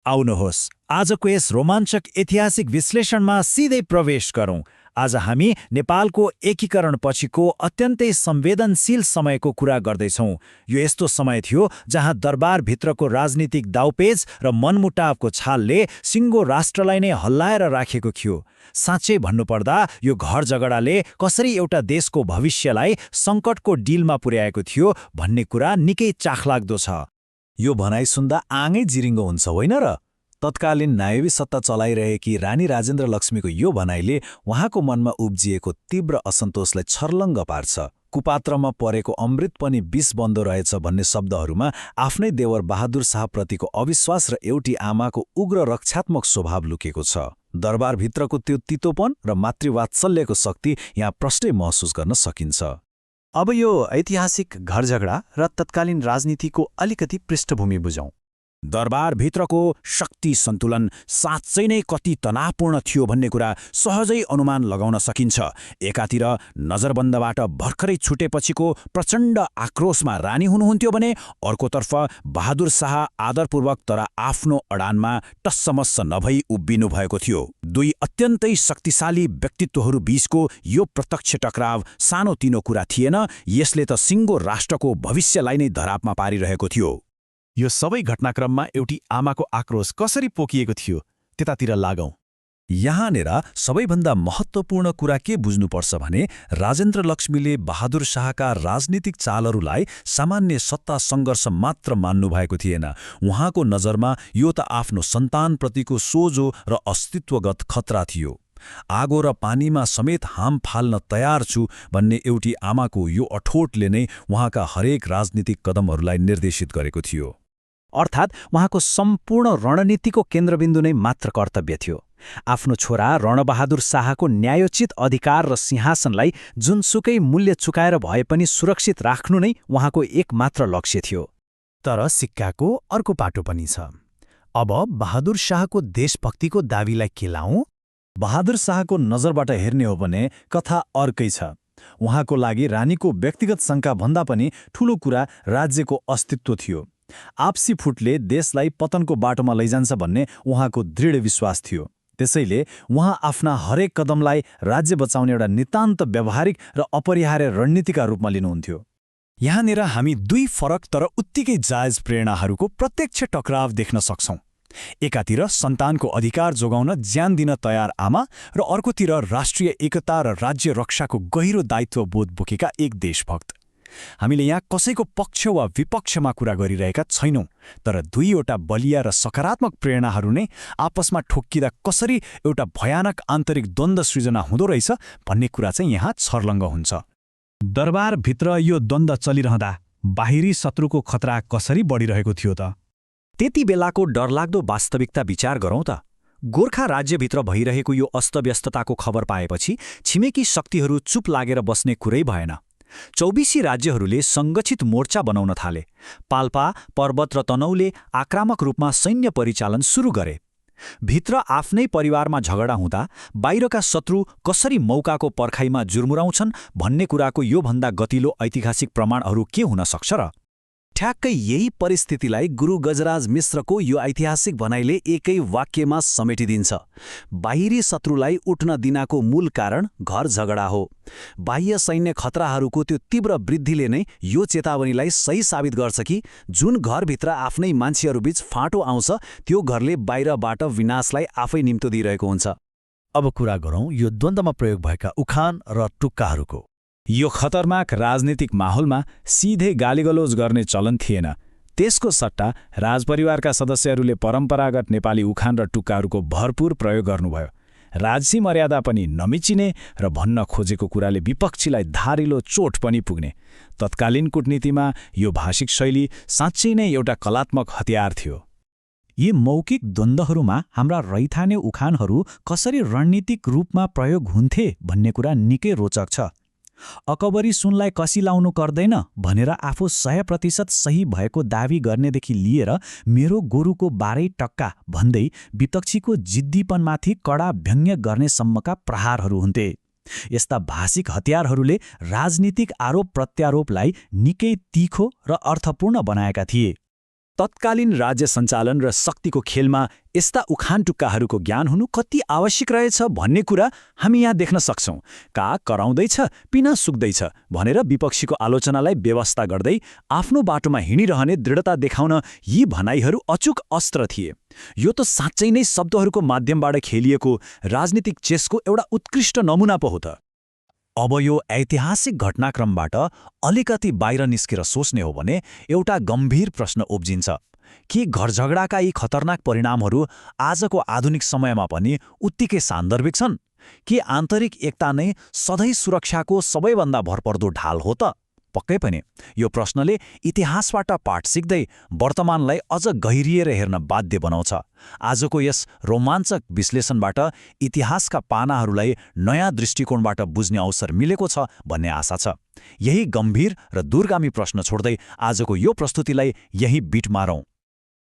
आउनुहोस् आजको यस रोमाञ्चक ऐतिहासिक विश्लेषणमा सिधै प्रवेश गरौँ। आज हामी नेपालको एकीकरणपछिको अत्यन्तै संवेदनशील समयको कुरा गर्दैछौँ। यो यस्तो समय थियो जहाँ दरबारभित्रको राजनीतिक दाउपेच र मनमुटावको छालले सिङ्गो राष्ट्रलाई नै हल्लाएर राखेको थियो। साँच्चै भन्नुपर्दा यो घर झगडाले कसरी एउटा देशको भविष्यलाई सङ्कटको डिलमा पुर्याएको थियो भन्ने कुरा निकै चाखलाग्दो छ। यो भनाइ सुन्दा आँगै जिरिङ्गो हुन्छ होइन र? तत्कालीन नायवी सत्ता चलाइरहेकी रानी राजेन्द्र लक्ष्मीको यो भनाइले उहाँको मनमा उब्जिएको तीव्र असन्तोषलाई छर्लङ्ग पार्छ। कुपात्रमा परेको अमृत पनि विष बन्दो रहेछ भन्ने शब्दहरूमा आफ्नै देवर बहादुर शाहप्रतिको अविश्वास र एउटी आमाको उग्र रक्षात्मक स्वभाव लुकेको छ। दरबारभित्रको त्यो तितोपन र मातृवात्सल्यको शक्ति यहाँ प्रष्टै महसुस गर्न सकिन्छ। अब यो ऐतिहासिक घर झगडा र तत्कालीन राजनीतिको अलिकति पृष्ठभूमि बुझौँ। दरबारभित्रको शक्ति सन्तुलन साँच्चै नै कति तनावपूर्ण थियो भन्ने कुरा सहजै अनुमान लगाउन सकिन्छ। एकातिर नजरबन्दबाट भर्खरै छुटेपछिको प्रचण्ड आक्रोशमा रानी हुनुहुन्थ्यो भने अर्कोतर्फ बहादुर शाह आदरपूर्वक तर आफ्नो अडानमा टस्समस्स नभई उभिनु भएको थियो। दुई अत्यन्तै शक्तिशाली व्यक्तित्वहरू बीचको यो प्रत्यक्ष टकराव सानोतिनो कुरा थिएन। यसले त सिङ्गो राष्ट्रको भविष्यलाई नै धरापमा पारिरहेको थियो। यो सबै घटनाक्रममा एउटी आमाको आक्रोश कसरी पोखिएको थियो त्यतातिर लागौँ। यहाँनिर सबैभन्दा महत्त्वपूर्ण कुरा के बुझ्नुपर्छ भने राजेन्द्र लक्ष्मीले बहादुर शाहका राजनीतिक चालहरूलाई सामान्य सत्ता सङ्घर्ष मात्र मान्नुभएको थिएन। उहाँको नजरमा यो त आफ्नो सन्तानप्रतिको सोझो र अस्तित्वगत खतरा थियो। आगो र पानीमा समेत हाम फाल्न तयार छु भन्ने एउटी आमाको यो अठोटले नै उहाँका हरेक राजनीतिक कदमहरूलाई निर्देशित गरेको थियो। अर्थात् उहाँको सम्पूर्ण रणनीतिको केन्द्रबिन्दु नै मात्र कर्तव्य थियो। आफ्नो छोरा रणबहादुर शाहको न्यायोचित अधिकार र सिंहासनलाई जुनसुकै मूल्य चुकाएर भए पनि सुरक्षित राख्नु नै उहाँको एकमात्र लक्ष्य थियो। तर सिक्काको अर्को पाटो पनि छ। अब बहादुर शाहको देशभक्तिको दावीलाई केलाउँ। बहादुर शाहको नजरबाट हेर्ने हो भने कथा अर्कै छ। उहाँको लागि रानीको व्यक्तिगत शङ्का भन्दा पनि ठूलो कुरा राज्यको अस्तित्व थियो। आपसी फुटले देशलाई पतनको बाटोमा लैजान्छ भन्ने उहाँको दृढ विश्वास थियो। त्यसैले उहाँ आफ्ना हरेक कदमलाई राज्य बचाउने एउटा नितान्त व्यावहारिक र अपरिहार्य रणनीतिका रूपमा लिनुहुन्थ्यो। यहाँनिर हामी दुई फरक तर उत्तिकै जायज प्रेरणाहरूको प्रत्यक्ष टकराव देख्न सक्छौँ। एकातिर सन्तानको अधिकार जोगाउन ज्यान दिन तयार आमा र अर्कोतिर राष्ट्रिय एकता र राज्य रक्षाको गहिरो दायित्व बोध बोकेका एक देशभक्त। हामीले यहाँ कसैको पक्ष वा विपक्षमा कुरा गरिरहेका छैनौँ, तर दुईवटा बलिया र सकारात्मक प्रेरणाहरू नै आपसमा ठोक्किँदा कसरी एउटा भयानक आन्तरिक द्वन्द्व सृजना हुँदो रहेछ भन्ने कुरा चाहिँ यहाँ छर्लङ्ग हुन्छ। दरबारभित्र यो द्वन्द्व चलिरहँदा बाहिरी शत्रुको खतरा कसरी बढिरहेको थियो त? त्यति बेलाको डरलाग्दो वास्तविकता विचार गरौँ त। गोर्खा राज्यभित्र भइरहेको यो अस्तव्यस्तताको खबर पाएपछि छिमेकी शक्तिहरू चुप लागेर बस्ने कुरै भएन। 24 राज्यहरूले सङ्गठित मोर्चा बनाउन थाले। पाल्पा, पर्वत र तनहुले आक्रामक रूपमा सैन्य परिचालन सुरु गरे। भित्र आफ्नै परिवारमा झगडा हुँदा बाहिरका शत्रु कसरी मौकाको पर्खाइमा जुर्मुराउँछन् भन्ने कुराको योभन्दा गतिलो ऐतिहासिक प्रमाणहरू के हुन सक्छ र? ठ्याक्कै यही परिस्थितिलाई गुरु गजराज मिश्रको यो ऐतिहासिक भनाइले एकै वाक्यमा समेटिदिन्छ। बाहिरी शत्रुलाई उठ्न दिनाको मूल कारण घर झगडा हो। बाह्य सैन्य खतराहरूको त्यो तीव्र वृद्धिले नै यो चेतावनीलाई सही साबित गर्छ कि जुन घरभित्र आफ्नै मान्छेहरूबीच फाँटो आउँछ त्यो घरले बाहिरबाट विनाशलाई आफै निम्तो दिइरहेको हुन्छ। अब कुरा गरौँ यो द्वन्द्वमा प्रयोग भएका उखान र टुक्काहरूको। यो खतरनाक राजनीतिक माहौलमा सिधै गालीगलोज गर्ने चलन थिएन। त्यसको सट्टा राजपरिवारका सदस्यहरूले परम्परागत नेपाली उखान र टुक्काहरूको भरपूर प्रयोग गर्नुभयो। राजसी मर्यादा पनि नमिचिने र भन्न खोजेको कुराले विपक्षीलाई धारिलो चोट पनि पुग्ने। तत्कालीन कूटनीतिमा यो भाषिक शैली साँच्चै नै एउटा कलात्मक हतियार थियो। यी मौखिक द्वन्द्वहरूमा हाम्रा रैथाने उखानहरू कसरी रणनीतिक रूपमा प्रयोग हुन्थे भन्ने कुरा निकै रोचक छ। अकबरी सुनलाई कसी लाउनु पर्दैन भनेर आफू 100% सही भएको दावी गर्नेदेखि लिएर मेरो गोरुको 12 टक्का भन्दै विपक्षीको जिद्दीपनमाथि कडा व्यङ्ग्य गर्नेसम्मका प्रहारहरू हुन्थे। यस्ता भाषिक हतियारहरूले राजनीतिक आरोप प्रत्यारोपलाई निकै तीखो र अर्थपूर्ण बनाएका थिए। तत्कालीन राज्य सञ्चालन र शक्तिको खेलमा यस्ता उखान टुक्काहरूको ज्ञान हुनु कति आवश्यक रहेछ भन्ने कुरा हामी यहाँ देख्न सक्छौं। काग कराउँदैछ, पिना सुक्दैछ भनेर विपक्षीको आलोचनालाई व्यवस्था गर्दै आफ्नो बाटोमा हिँडिरहने दृढता देखाउन यी भनाइहरू अचूक अस्त्र थिए। यो त साँच्चै नै शब्दहरूको माध्यमबाट खेलिएको राजनीतिक चेसको एउटा उत्कृष्ट नमुना पो हो त। अब यो ऐतिहासिक घटनाक्रमबाट अलिकति बाहिर निस्केर सोच्ने हो भने एउटा गम्भीर प्रश्न उब्जिन्छ कि घरझगडाका यी खतरनाक परिणामहरू आजको आधुनिक समयमा पनि उत्तिकै सान्दर्भिक छन् कि आन्तरिक एकता नै सधैँ सुरक्षाको सबैभन्दा भरपर्दो ढाल हो त? पक्कै पनि यो प्रश्नले इतिहासबाट पाठ सिक्दै वर्तमानलाई अझ गहिरिएर हेर्न बाध्य बनाउँछ। आजको यस रोमाञ्चक विश्लेषणबाट इतिहासका पानाहरूलाई नयाँ दृष्टिकोणबाट बुझ्ने अवसर मिलेको छ भन्ने आशा छ। यही गम्भीर र दूरगामी प्रश्न छोड्दै आजको यो प्रस्तुतिलाई यही बिट मारौं।